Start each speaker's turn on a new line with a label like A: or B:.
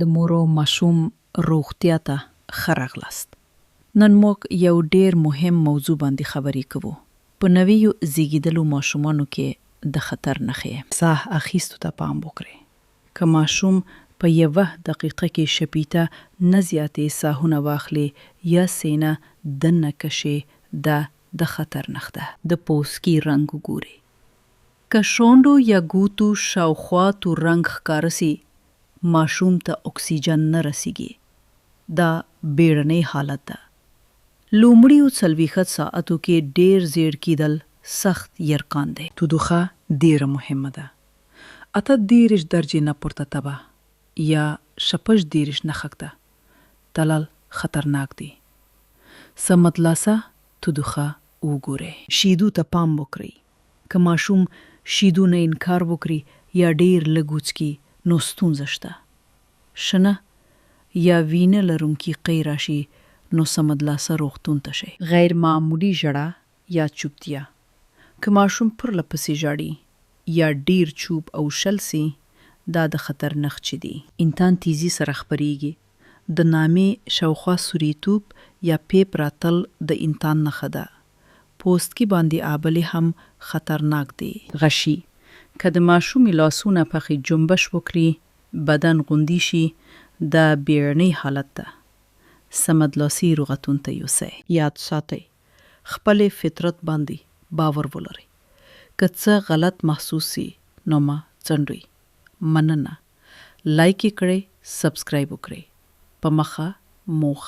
A: د مور او ماشوم روغتیا ته ښه راغلاست. نن موږ یو ډیر مهم موضوع باندې خبرې کوو. په نویو زیږیدلو ماشومانو کې د خطر نښې. ساه اخیستو ته پام وکړئ. که ماشوم په یوه دقیقه کې شپیته نه زیاتې ساهونه واخلي یا سینه دننه کشي، دا د خطر نښه ده. د پوستکي رنګ وګورئ. که شونډو یا ګوتو شاوخوا تور رنګ ښکاره سي، ماشوم ته اکسیجن نه رسیږي. دا بیړنی حالت ده. لومړیو 40 ساعتو کې ډیر زیړ کیدل سخت یرقان دی. تودوخه ډیره مهمه ده. 38 درجې نه پورته تبه یا 46 نه ښکته تلل خطرناک دی. سمدلاسه تودوخه وګورئ. شیدو ته پام وکړئ. که ماشوم شیدو نه انکار وکړي یا ډیر لږ وڅښي، نو ستونزه شته. شنه یا وینه لرونکي قی راشي، نو سمدلاسه روغتون ته شئ. غیر معمولی ژړا یا چوپتیا. که ماشوم پرله پسې ژاړي یا ډیر چوپ او شل سي، دا د خطر نښې دي. انتان تیزی سره خپریږي. د نامې شاوخوا سوریتوب یا پیپ راتل د انتان نښه ده. پوستکي باندې آبلې هم خطرناک دي. غشي. که د ماشومې لاسونه پخې جنبش وکړي، بدن غوندي شي، دا بیړنی حالت ده. سمدلاسي روغتون ته یوسئ. یاد ساتئ، خپلې فطرت باندې باور ولرئ. که څه غلط محسوس سي، نو ما څنډئ. مننه. لایک یې کړئ، سبسکرایب وکړئ. په مخه موخه.